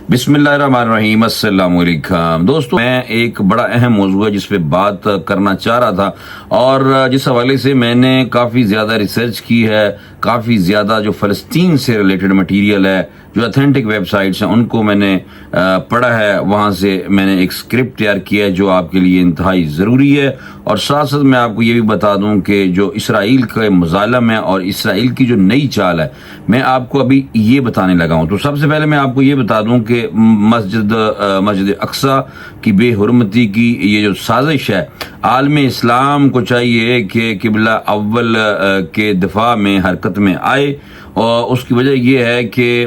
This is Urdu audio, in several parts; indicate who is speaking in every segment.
Speaker 1: بسم اللہ الرحمن الرحیم۔ السلام علیکم دوستو، میں ایک بڑا اہم موضوع ہے جس پہ بات کرنا چاہ رہا تھا، اور جس حوالے سے میں نے کافی زیادہ ریسرچ کی ہے، کافی زیادہ جو فلسطین سے ریلیٹڈ مٹیریل ہے، جو اتھینٹک ویب سائٹس ہیں ان کو میں نے پڑھا ہے، وہاں سے میں نے ایک سکرپٹ تیار کیا ہے جو آپ کے لیے انتہائی ضروری ہے۔ اور ساتھ ساتھ میں آپ کو یہ بھی بتا دوں کہ جو اسرائیل کا مظالم ہے اور اسرائیل کی جو نئی چال ہے، میں آپ کو ابھی یہ بتانے لگا ہوں۔ تو سب سے پہلے میں آپ کو یہ بتا دوں کہ مسجد اقصی کی بے حرمتی کی یہ جو سازش ہے، عالم اسلام کو چاہیے کہ قبلہ اول کے دفاع میں حرکت میں آئے، اور اس کی وجہ یہ ہے کہ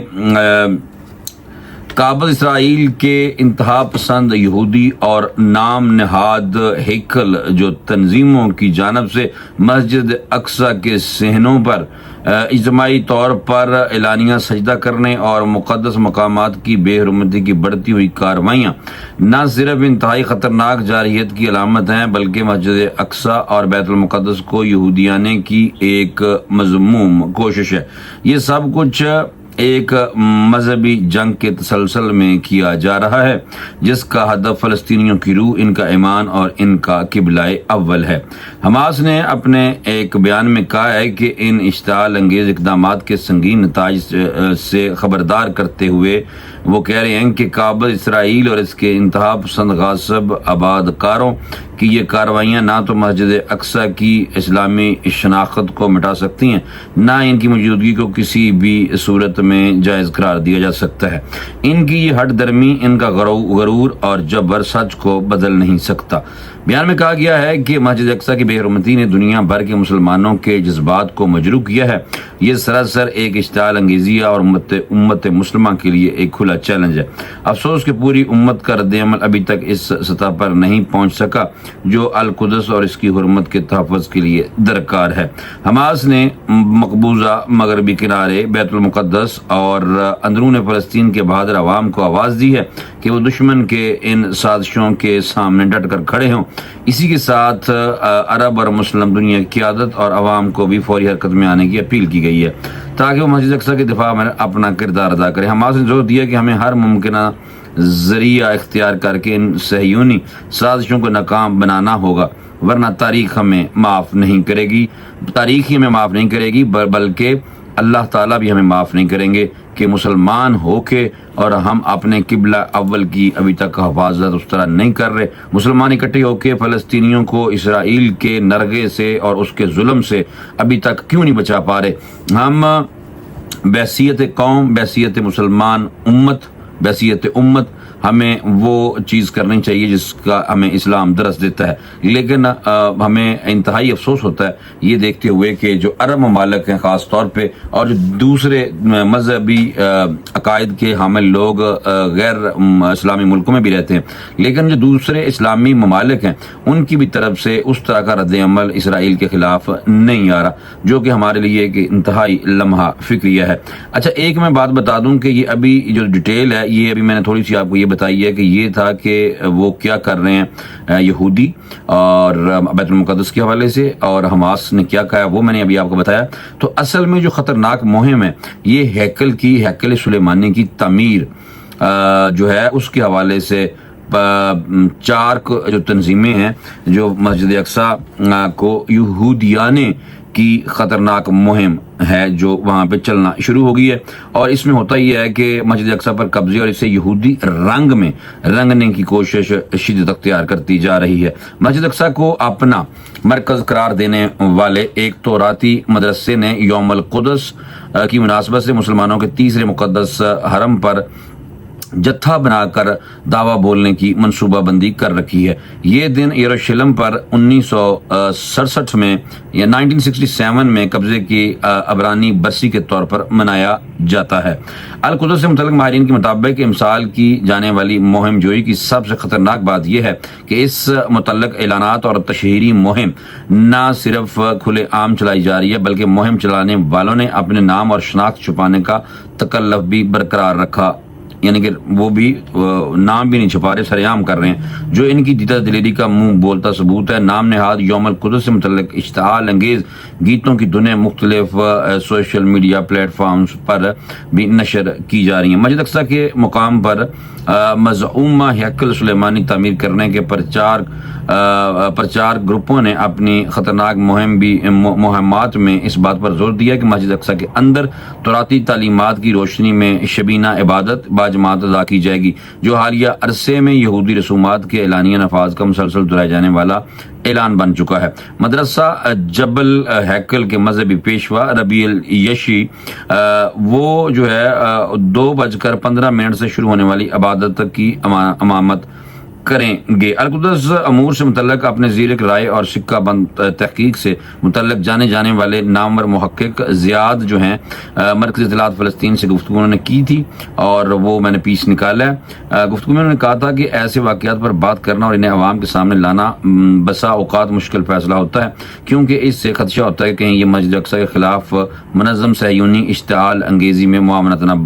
Speaker 1: قابض اسرائیل کے انتہا پسند یہودی اور نام نہاد ہیکل جو تنظیموں کی جانب سے مسجد اقصی کے صحنوں پر اجتماعی طور پر اعلانیہ سجدہ کرنے اور مقدس مقامات کی بے حرمتی کی بڑھتی ہوئی کارروائیاں نہ صرف انتہائی خطرناک جارحیت کی علامت ہیں، بلکہ مسجد اقصی اور بیت المقدس کو یہودیانے کی ایک مذموم کوشش ہے۔ یہ سب کچھ ایک مذہبی جنگ کے تسلسل میں کیا جا رہا ہے، جس کا ہدف فلسطینیوں کی روح، ان کا ایمان اور ان کا قبلہ اول ہے۔ حماس نے اپنے ایک بیان میں کہا ہے کہ ان اشتعال انگیز اقدامات کے سنگین نتائج سے خبردار کرتے ہوئے وہ کہہ رہے ہیں کہ قابض اسرائیل اور اس کے انتہا پسند غاصب آباد کاروں کی یہ کارروائیاں نہ تو مسجد اقصی کی اسلامی شناخت کو مٹا سکتی ہیں، نہ ان کی موجودگی کو کسی بھی صورت میں جائز قرار دیا جا سکتا ہے۔ ان کی یہ ہٹ درمی، ان کا غرور اور جبر سچ کو بدل نہیں سکتا۔ بیان میں کہا گیا ہے کہ مسجد اقصی کی بے حرمتی نے دنیا بھر کے مسلمانوں کے جذبات کو مجروح کیا ہے۔ یہ سراسر ایک اشتعال انگیزی اور امت مسلمہ کے لیے ایک کھلا چیلنج ہے۔ افسوس کہ پوری امت کا رد عمل ابھی تک اس سطح پر نہیں پہنچ سکا جو القدس اور اس کی حرمت کے تحفظ کے لیے درکار ہے۔ حماس نے مقبوضہ مغربی کنارے، بیت المقدس اور اندرون فلسطین کے بہادر عوام کو آواز دی ہے کہ وہ دشمن کے ان سازشوں کے سامنے ڈٹ کر کھڑے ہوں۔ اسی کے ساتھ عرب اور مسلم دنیا کی قیادت اور عوام کو بھی فوری حرکت میں آنے کی اپیل کی گئی ہے تاکہ وہ مسجد اقصی کے دفاع میں اپنا کردار ادا کرے۔ حماس نے زور دیا کہ ہمیں ہر ممکنہ ذریعہ اختیار کر کے ان صہیونی سازشوں کو ناکام بنانا ہوگا، ورنہ تاریخ ہمیں معاف نہیں کرے گی، تاریخ ہی ہمیں معاف نہیں کرے گی، بلکہ اللہ تعالیٰ بھی ہمیں معاف نہیں کریں گے کہ مسلمان ہو کے اور ہم اپنے قبلہ اول کی ابھی تک حفاظت اس طرح نہیں کر رہے۔ مسلمان اکٹھے ہو کے فلسطینیوں کو اسرائیل کے نرغے سے اور اس کے ظلم سے ابھی تک کیوں نہیں بچا پا رہے؟ ہم بحیثیت قوم، بحیثیت مسلمان بحیثیت امت ہمیں وہ چیز کرنی چاہیے جس کا ہمیں اسلام درس دیتا ہے، لیکن ہمیں انتہائی افسوس ہوتا ہے یہ دیکھتے ہوئے کہ جو عرب ممالک ہیں خاص طور پہ، اور جو دوسرے مذہبی عقائد کے حامل لوگ غیر اسلامی ملکوں میں بھی رہتے ہیں، لیکن جو دوسرے اسلامی ممالک ہیں ان کی بھی طرف سے اس طرح کا رد عمل اسرائیل کے خلاف نہیں آ رہا، جو کہ ہمارے لیے ایک انتہائی لمحہ فکریہ ہے۔ اچھا، ایک میں بات بتا دوں کہ یہ ابھی جو ڈیٹیل ہے، یہ ابھی میں نے تھوڑی سی آپ کو یہ بتائی ہے کہ یہ تھا کہ وہ کیا کر رہے ہیں یہودی اور بیت المقدس کے حوالے سے، اور حماس نے کیا کہا وہ میں نے ابھی آپ کو بتایا۔ تو اصل میں جو خطرناک مہم ہے یہ ہیکل سلیمانی کی تعمیر جو ہے اس کے حوالے سے چار جو تنظیمیں ہیں جو مسجد اقصی کو یہودیانے کی خطرناک مہم ہے جو وہاں پہ چلنا شروع ہو گئی ہے، اور اس میں ہوتا یہ ہے کہ مسجد اقصی پر قبضے اور اسے یہودی رنگ میں رنگنے کی کوشش شدت اختیار کرتی جا رہی ہے۔ مسجد اقصی کو اپنا مرکز قرار دینے والے ایک توراتی مدرسے نے یوم القدس کی مناسبت سے مسلمانوں کے تیسرے مقدس حرم پر جتھا بنا کر دعویٰ بولنے کی منصوبہ بندی کر رکھی ہے۔ یہ دن یروشلم پر 1967 میں یا 1967 میں قبضے کی عبرانی برسی کے طور پر منایا جاتا ہے۔ القدس سے متعلق ماہرین کے مطابق امسال کی جانے والی مہم جوئی کی سب سے خطرناک بات یہ ہے کہ اس متعلق اعلانات اور تشہیری مہم نہ صرف کھلے عام چلائی جا رہی ہے، بلکہ مہم چلانے والوں نے اپنے نام اور شناخت چھپانے کا تکلف بھی برقرار رکھا یعنی کہ وہ بھی نام بھی نہیں چھپا رہے، سر عام کر رہے ہیں، جو ان کی دیدہ دلیری کا منہ بولتا ثبوت ہے۔ نام نہاد یوم القدس سے متعلق اشتعال انگیز گیتوں کی دنیں مختلف سوشل میڈیا پلیٹ فارمز پر بھی نشر کی جا رہی ہیں۔ مسجد اقصی کے مقام پر مزعومہ ہیکل سلیمانی تعمیر کرنے کے پرچار گروپوں نے اپنی خطرناک مہمات میں اس بات پر زور دیا کہ مسجد اقصی کے اندر توراتی تعلیمات کی روشنی میں شبینہ عبادت باجماعت ادا کی جائے گی، جو حالیہ عرصے میں یہودی رسومات کے اعلانیہ نفاذ کا مسلسل دہرائے جانے والا اعلان بن چکا ہے۔ مدرسہ جبل ہیکل کے مذہبی پیشوا ربیع الیشی وہ جو ہے 2:15 سے شروع ہونے والی عبادت کی امامت کریں گے۔ القدس امور سے متعلق اپنے زیر رائے اور سکہ بند تحقیق سے متعلق جانے جانے والے نامور محقق زیاد جو ہیں مرکزی اطلاعات فلسطین سے گفتگو انہوں نے کی تھی، اور وہ میں نے پیس نکالا ہے۔ گفتگو میں انہوں نے کہا تھا کہ ایسے واقعات پر بات کرنا اور انہیں عوام کے سامنے لانا بسا اوقات مشکل فیصلہ ہوتا ہے، کیونکہ اس سے خدشہ ہوتا ہے کہ کہیں یہ مسجد اقصی کے خلاف منظم صہیونی اشتعال انگیزی میں معاونت نہ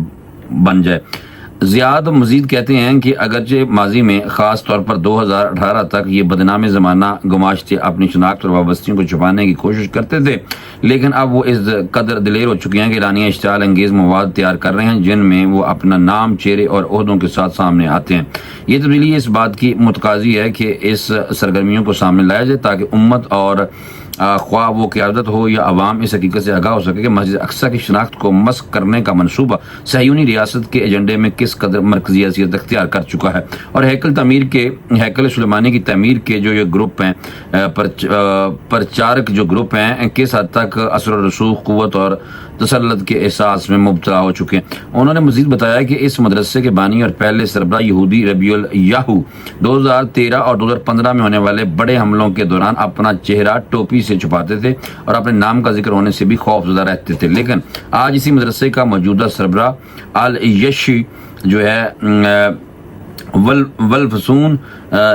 Speaker 1: بن جائے۔ زیاد مزید کہتے ہیں کہ اگرچہ ماضی میں خاص طور پر 2018 تک یہ بدنام زمانہ گماشتے اپنی شناخت اور وابستگیوں کو چھپانے کی کوشش کرتے تھے، لیکن اب وہ اس قدر دلیر ہو چکے ہیں کہ اعلانیہ اشتعال انگیز مواد تیار کر رہے ہیں جن میں وہ اپنا نام، چہرے اور عہدوں کے ساتھ سامنے آتے ہیں۔ یہ تبدیلی اس بات کی متقاضی ہے کہ اس سرگرمیوں کو سامنے لایا جائے تاکہ امت اور خواہ وہ قیادت ہو یا عوام اس حقیقت سے آگاہ ہو سکے کہ مسجد اقصی کی شناخت کو مسخ کرنے کا منصوبہ صہیونی ریاست کے ایجنڈے میں کس قدر مرکزی حیثیت اختیار کر چکا ہے، اور ہیکل سلیمانی کی تعمیر کے جو یہ گروپ ہیں، پرچارک جو گروپ ہیں، کس حد تک اثر و رسوخ، قوت اور تسلط کے احساس میں مبتلا ہو چکے ہیں۔ انہوں نے مزید بتایا کہ اس مدرسے کے بانی اور پہلے سربراہ یہودی ربیع الیہو 2013 اور 2015 میں ہونے والے بڑے حملوں کے دوران اپنا چہرہ ٹوپی سے چھپاتے تھے اور اپنے نام کا ذکر ہونے سے بھی خوف زدہ رہتے تھے، لیکن آج اسی مدرسے کا موجودہ سربراہ الیشی جو ہے ولفسون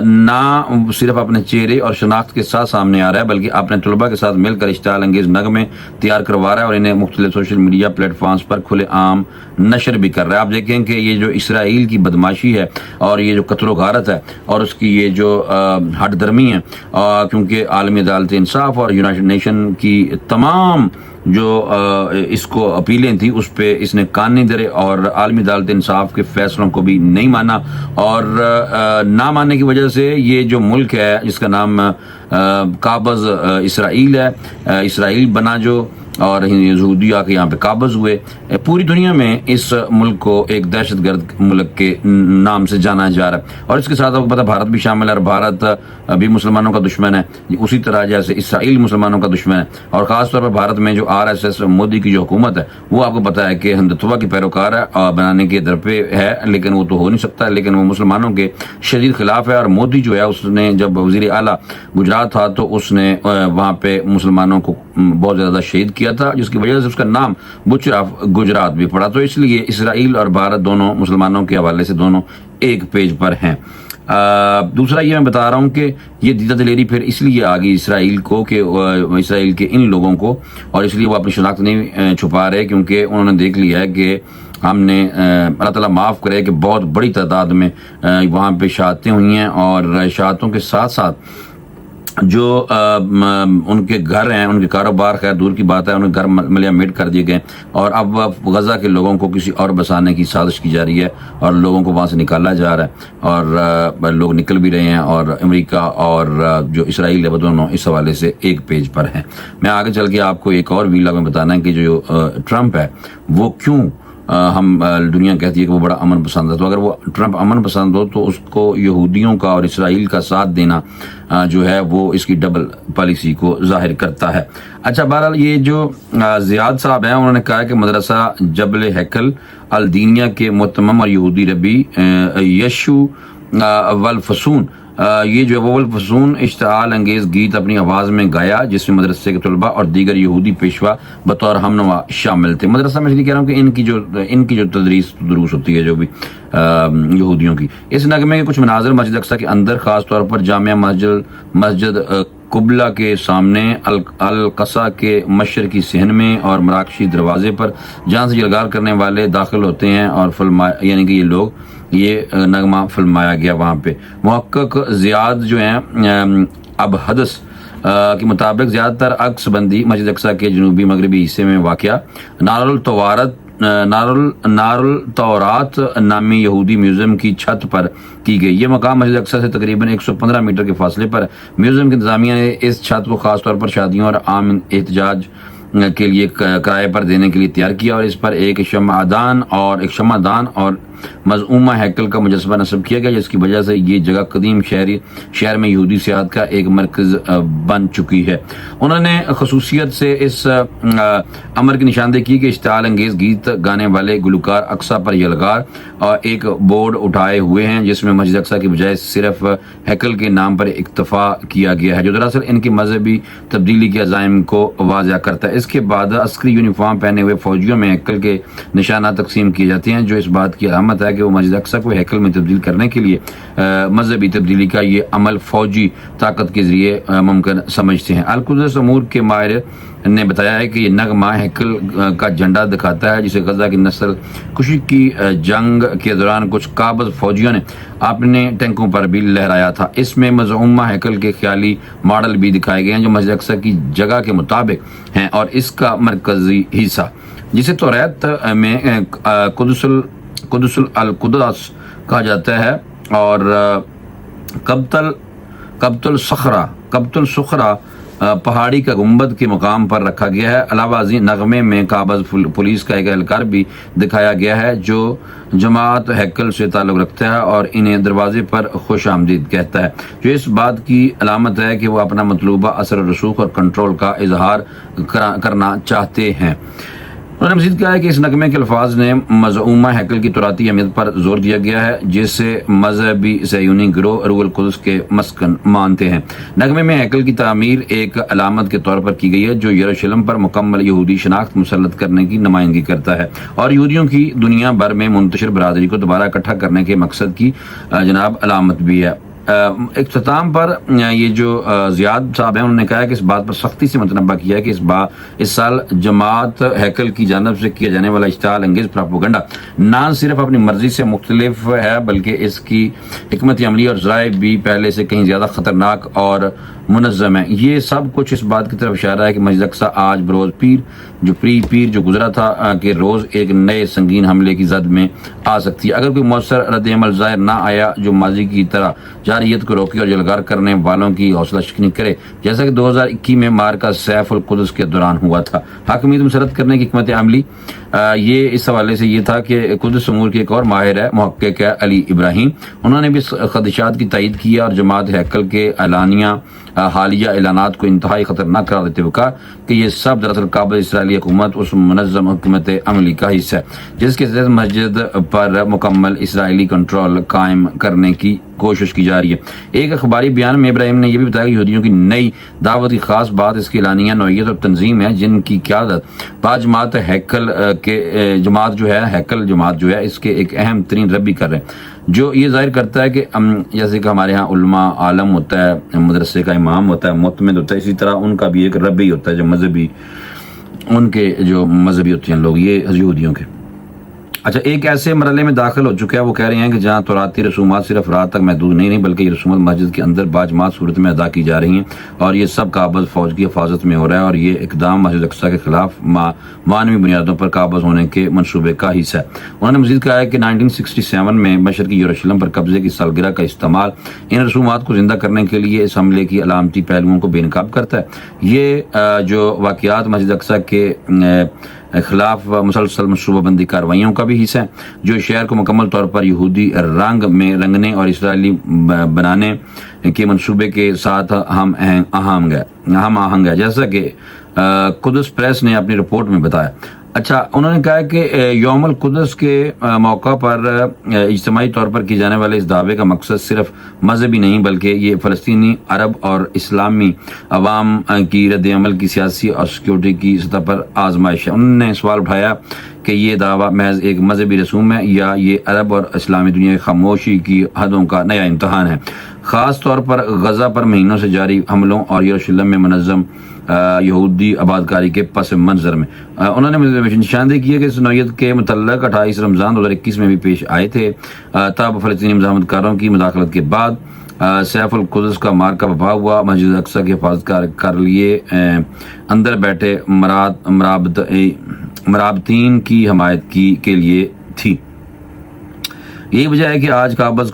Speaker 1: نہ صرف اپنے چہرے اور شناخت کے ساتھ سامنے آ رہا ہے بلکہ اپنے طلباء کے ساتھ مل کر اشتعال انگیز نغمے تیار کروا رہا ہے اور انہیں مختلف سوشل میڈیا پلیٹ فارمز پر کھلے عام نشر بھی کر رہا ہے۔ آپ دیکھیں کہ یہ جو اسرائیل کی بدماشی ہے اور یہ جو قتل و غارت ہے اور اس کی یہ جو ہٹ درمی ہے، کیونکہ عالمی عدالت انصاف اور یونائٹڈ نیشن کی تمام جو اس کو اپیلیں تھیں اس پہ اس نے کان نہیں دھرے اور عالمی عدالت انصاف کے فیصلوں کو بھی نہیں مانا، اور نہ ماننے کی وجہ سے یہ جو ملک ہے جس کا نام قابض اسرائیل ہے، اسرائیل بنا جو، اور یہودی آ کے یہاں پہ قابض ہوئے، پوری دنیا میں اس ملک کو ایک دہشت گرد ملک کے نام سے جانا جا رہا ہے، اور اس کے ساتھ آپ کو پتہ بھارت بھی شامل ہے، اور بھارت بھی مسلمانوں کا دشمن ہے اسی طرح جیسے اسرائیل مسلمانوں کا دشمن ہے، اور خاص طور پر بھارت میں جو RSS مودی کی جو حکومت ہے وہ آپ کو پتہ ہے کہ ہندتوا کی پیروکار ہے اور بنانے کے در پہ ہے، لیکن وہ تو ہو نہیں سکتا، لیکن وہ مسلمانوں کے شدید خلاف ہے۔ اور مودی جو ہے اس نے جب وزیر اعلیٰ گجرات تھا تو اس نے وہاں پہ مسلمانوں کو بہت زیادہ شہید کیا تھا، جس کی وجہ سے اس کا نام بچر آف گجرات بھی پڑا، تو اس لیے اسرائیل اور بھارت دونوں مسلمانوں کے حوالے سے دونوں ایک پیج پر ہیں۔ دوسرا یہ میں بتا رہا ہوں کہ یہ دیدہ دلیری پھر اس لیے آ گئی اسرائیل کو کہ اسرائیل کے ان لوگوں کو، اور اس لیے وہ اپنی شناخت نہیں چھپا رہے، کیونکہ انہوں نے دیکھ لیا ہے کہ ہم نے اللہ تعالیٰ معاف کرے کہ بہت بڑی تعداد میں وہاں پہ شہادتیں ہوئی ہیں، اور شہادتوں کے ساتھ ساتھ جو ان کے گھر ہیں، ان کے کاروبار، خیر دور کی بات ہے، ان کے گھر ملیا میٹ کر دیے گئے، اور اب غزہ کے لوگوں کو کسی اور بسانے کی سازش کی جا رہی ہے اور لوگوں کو وہاں سے نکالا جا رہا ہے، اور لوگ نکل بھی رہے ہیں، اور امریکہ اور جو اسرائیل ہے وہ دونوں اس حوالے سے ایک پیج پر ہیں۔ میں آگے چل کے آپ کو ایک اور ویلاگ میں بتانا ہے کہ جو ٹرمپ ہے وہ کیوں ہم دنیا کہتی ہے کہ وہ بڑا امن پسند ہے، تو اگر وہ ٹرمپ امن پسند ہو تو اس کو یہودیوں کا اور اسرائیل کا ساتھ دینا جو ہے وہ اس کی ڈبل پالیسی کو ظاہر کرتا ہے۔ اچھا، بہرحال یہ جو زیاد صاحب ہیں انہوں نے کہا کہ مدرسہ جبل ہیکل الدینیہ کے متمم اور یہودی ربی یشو والفسون یہ جو ولفسون اشتعال انگیز گیت اپنی آواز میں گایا، جس میں مدرسے کے طلباء اور دیگر یہودی پیشوا بطور ہمنوا شامل تھے۔ مدرسہ میں اس لیے کہہ رہا ہوں کہ ان کی جو دروس ہوتی ہے جو بھی یہودیوں کی، اس نغمے کے کچھ مناظر مسجد اقصی کے اندر، خاص طور پر جامع مسجد قبلہ کے سامنے، القصا کے مشرقی صحن میں اور مراکشی دروازے پر جہاں سے جلگار کرنے والے داخل ہوتے ہیں اور یعنی کہ یہ لوگ یہ نغمہ فلمایا گیا وہاں پہ۔ محقق زیاد جو ہیں اب حدث کے مطابق زیادہ تر عکس بندی مسجد اقصی کے جنوبی مغربی حصے میں واقع نار التورات نامی یہودی میوزیم کی چھت پر کی گئی۔ یہ مقام مسجد اقصی سے تقریباً 115 میٹر کے فاصلے پر۔ میوزیم کی انتظامیہ نے اس چھت کو خاص طور پر شادیوں اور عام احتجاج کے لیے کرائے پر دینے کے لیے تیار کیا، اور اس پر ایک شمعدان اور مزعومہ ہیکل کا مجسمہ نصب کیا گیا، جس کی وجہ سے یہ جگہ قدیم شہر میں یہودی سیاحت کا ایک مرکز بن چکی ہے۔ انہوں نے خصوصیت سے اس امر کی نشاندہی کی کہ اشتعال انگیز گیت گانے والے گلوکار اقصی پر یلغار اور ایک بورڈ اٹھائے ہوئے ہیں جس میں مسجد اقصی کی بجائے صرف ہیکل کے نام پر اکتفا کیا گیا ہے، جو دراصل ان کی مذہبی تبدیلی کے عزائم کو واضح کرتا ہے۔ اس کے بعد عسکری یونیفارم پہنے ہوئے فوجیوں میں ہیکل کے نشانات تقسیم کیے جاتے ہیں، جو اس بات کی علامت ہے کہ وہ مسجد اقصی کو ہیکل میں تبدیل کرنے کے لیے مذہبی تبدیلی کا یہ عمل فوجی طاقت کے ذریعے ممکن سمجھتے ہیں۔ القدس امور کے ماہر نے بتایا ہے کہ یہ نغمہ ہیکل کا جھنڈا دکھاتا ہے، جسے غزہ کی نسل کشی کی جنگ کے دوران کچھ قابض فوجیوں نے اپنے ٹینکوں پر بھی لہرایا تھا۔ اس میں مزعومہ ہیکل کے خیالی ماڈل بھی دکھائے گئے ہیں جو مسجد اقصی کی جگہ کے مطابق ہیں اور اس کا مرکزی حصہ، جسے توریت میں قدس القدس کہا جاتا ہے، اور قبۃ الصخرہ پہاڑی کا گنبد کے مقام پر رکھا گیا ہے۔ علاوہ ازیں نغمے میں قابض پولیس کا ایک اہلکار بھی دکھایا گیا ہے جو جماعت ہیکل سے تعلق رکھتا ہے اور انہیں دروازے پر خوش آمدید کہتا ہے، جو اس بات کی علامت ہے کہ وہ اپنا مطلوبہ اثر و رسوخ اور کنٹرول کا اظہار کرنا چاہتے ہیں۔ انہوں نے مزید کہا ہے کہ اس نغمے کے الفاظ نے مزعومہ ہیکل کی تراثی اہمیت پر زور دیا گیا ہے، جسے مذہبی صہیونی گروہ روح القدس کے مسکن مانتے ہیں۔ نغمے میں ہیکل کی تعمیر ایک علامت کے طور پر کی گئی ہے جو یروشلم پر مکمل یہودی شناخت مسلط کرنے کی نمائندگی کرتا ہے اور یہودیوں کی دنیا بھر میں منتشر برادری کو دوبارہ اکٹھا کرنے کے مقصد کی علامت بھی ہے۔ اختتام پر یہ جو زیاد صاحب ہیں انہوں نے کہا ہے کہ اس بات پر سختی سے متنبہ کیا ہے کہ اس سال جماعت ہیکل کی جانب سے کیا جانے والا اشتعال انگیز پراپوگنڈا نہ صرف اپنی مرضی سے مختلف ہے بلکہ اس کی حکمت عملی اور ذرائع بھی پہلے سے کہیں زیادہ خطرناک اور منظم ہے۔ یہ سب کچھ اس بات کی طرف اشارہ ہے کہ مسجد اقصی آج بروز پیر جو گزرا تھا کہ روز ایک نئے سنگین حملے کی زد میں آ سکتی ہے اگر کوئی مؤثر رد عمل ظاہر نہ آیا جو ماضی کی طرح جارحیت کو روکے اور جلگار کرنے والوں کی حوصلہ شکنی کرے، جیسا کہ 2021 میں مارکہ سیف القدس کے دوران ہوا تھا۔ حاکمیت مسرت کرنے کی حکمت عملی یہ اس حوالے سے یہ تھا کہ قدس امور کے ایک اور ماہر ہے محقق ہے علی ابراہیم، انہوں نے بھی خدشات کی تائید کیا اور جماعت ہیکل کے حالیہ اعلانات کو انتہائی خطرناک قرار دیتے ہوئے کہا کہ یہ سب دراصل قابض اسرائیلی حکومت اس منظم حکمت عملی کا حصہ ہے جس کے تحت مسجد پر مکمل اسرائیلی کنٹرول قائم کرنے کی کوشش کی جا رہی ہے۔ ایک اخباری بیان میں ابراہیم نے یہ بھی بتایا کہ یہودیوں کی نئی دعوت کی خاص بات اس کی اعلانیہ نوعیت اور تنظیم ہے جن کی قیادت جماعت جو ہے اس کے ایک اہم ترین ربی کر رہے ہیں، جو یہ ظاہر کرتا ہے کہ جیسے کہ ہمارے ہاں علماء عالم ہوتا ہے، مدرسے کا امام ہوتا ہے، معتمد ہوتا ہے، اسی طرح ان کا بھی ایک ربی ہوتا ہے جو مذہبی ہوتے ہیں لوگ، یہ یہودیوں کے۔ اچھا، ایک ایسے مرحلے میں داخل ہو چکا ہے، وہ کہہ رہے ہیں کہ جہاں توراتی رسومات صرف رات تک محدود نہیں بلکہ یہ رسومات مسجد کے اندر باجماعت صورت میں ادا کی جا رہی ہیں اور یہ سب قابض فوج کی حفاظت میں ہو رہا ہے اور یہ اقدام مسجد اقصی کے خلاف معنوی بنیادوں پر قابض ہونے کے منصوبے کا حصہ ہے۔ انہوں نے مزید کہا ہے کہ 1967 میں مشرقی یروشلم پر قبضے کی سالگرہ کا استعمال ان رسومات کو زندہ کرنے کے لیے اس حملے کی علامتی پہلوؤں کو بے نقاب کرتا ہے۔ یہ جو واقعات مسجد اقصی کے خلاف مسلسل منصوبہ بندی کارروائیوں کا بھی حصہ ہے جو شہر کو مکمل طور پر یہودی رنگ میں رنگنے اور اسرائیلی بنانے کے منصوبے کے ساتھ ہم آہنگ ہے، جیسا کہ قدس پریس نے اپنی رپورٹ میں بتایا۔ اچھا، انہوں نے کہا کہ یوم القدس کے موقع پر اجتماعی طور پر کی جانے والے اس دعوے کا مقصد صرف مذہبی نہیں بلکہ یہ فلسطینی، عرب اور اسلامی عوام کی رد عمل کی سیاسی اور سیکیورٹی کی سطح پر آزمائش ہے۔ انہوں نے سوال اٹھایا کہ یہ دعویٰ محض ایک مذہبی رسوم ہے یا یہ عرب اور اسلامی دنیا کی خاموشی کی حدوں کا نیا امتحان ہے۔ خاص طور پر غزہ پر مہینوں سے جاری حملوں اور یروشلم میں منظم یہودی آبادکاری کے پس منظر میں انہوں نے نشاندہی کی ہے کہ اس نوعیت کے متعلق 28 رمضان 2021 میں بھی پیش آئے تھے. تب فلسطینی مزاحمت کاروں کی مداخلت کے بعد سیف القدس کا مارکا بپا ہوا. مسجد اقصی کی حفاظت کر لیے اندر بیٹھے مرابطین کی حمایت کے لیے تھی. یہی وجہ ہے کہ آج قابض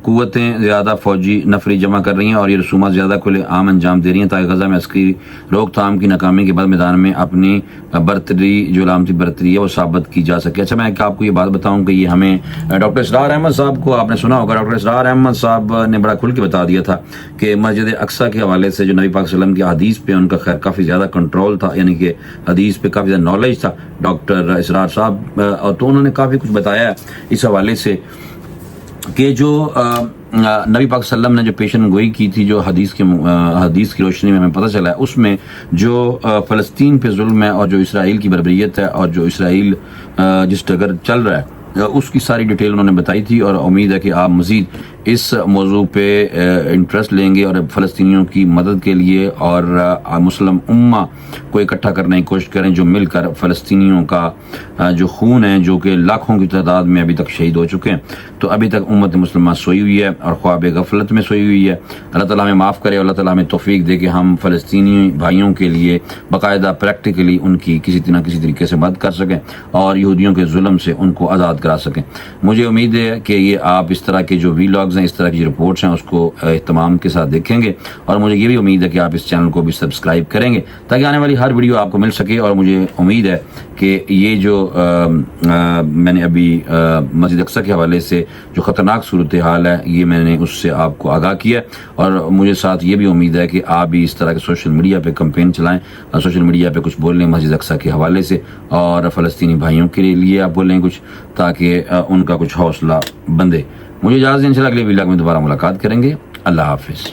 Speaker 1: قوتیں زیادہ فوجی نفری جمع کر رہی ہیں اور یہ رسومات زیادہ کھلے عام انجام دے رہی ہیں تاکہ غزہ میں عسکری روک تھام کی ناکامی کے بعد میدان میں اپنی برتری جو علامتی برتری ہے وہ ثابت کی جا سکے. اچھا میں آپ کو یہ بات بتاؤں کہ یہ ہمیں ڈاکٹر اسرار احمد صاحب کو آپ نے سنا ہوگا. ڈاکٹر اسرار احمد صاحب نے بڑا کھل کے بتا دیا تھا کہ مسجد اقصی کے حوالے سے جو نبی پاک صلی اللہ علیہ وسلم کی حدیث پہ ان کا خیر کافی زیادہ کنٹرول تھا, یعنی کہ حدیث پہ کافی زیادہ نالج تھا ڈاکٹر اسرار صاحب, اور تو انہوں نے کافی کچھ بتایا اس حوالے سے کہ جو نبی پاک صلی اللہ علیہ وسلم نے جو پیشن گوئی کی تھی جو حدیث کی روشنی میں ہمیں پتہ چلا ہے, اس میں جو فلسطین پہ ظلم ہے اور جو اسرائیل کی بربریت ہے اور جو اسرائیل جس ڈگر چل رہا ہے اس کی ساری ڈیٹیل انہوں نے بتائی تھی. اور امید ہے کہ آپ مزید اس موضوع پہ انٹرسٹ لیں گے اور فلسطینیوں کی مدد کے لیے اور مسلم امہ کو اکٹھا کرنے کی کوشش کریں جو مل کر فلسطینیوں کا جو خون ہے جو کہ لاکھوں کی تعداد میں ابھی تک شہید ہو چکے ہیں, تو ابھی تک امت مسلمہ سوئی ہوئی ہے اور خواب غفلت میں سوئی ہوئی ہے. اللہ تعالیٰ ہمیں معاف کرے, اللہ تعالیٰ ہمیں توفیق دے کہ ہم فلسطینی بھائیوں کے لیے باقاعدہ پریکٹیکلی ان کی کسی نہ کسی طریقے سے مدد کر سکیں اور یہودیوں کے ظلم سے ان کو آزاد کرا سکیں. مجھے امید ہے کہ یہ آپ اس طرح کے جو ویلاگز ہیں, اس طرح کی جو رپورٹس ہیں اس کو اہتمام کے ساتھ دیکھیں گے, اور مجھے یہ بھی امید ہے کہ آپ اس چینل کو بھی سبسکرائب کریں گے تاکہ آنے والی ہر ویڈیو آپ کو مل سکے. اور مجھے امید ہے کہ یہ جو میں نے ابھی مسجد اقصی کے حوالے سے جو خطرناک صورتحال ہے یہ میں نے اس سے آپ کو آگاہ کیا, اور مجھے ساتھ یہ بھی امید ہے کہ آپ بھی اس طرح کے سوشل میڈیا پہ کمپین چلائیں اور سوشل میڈیا پہ کچھ بولیں مسجد اقصی کے حوالے سے, اور فلسطینی بھائیوں کے لیے آپ بولیں کچھ تاکہ ان کا کچھ حوصلہ بندے. مجھے اجازت دیں, انشاءاللہ اگلے ویلاگ میں دوبارہ ملاقات کریں گے. اللہ حافظ.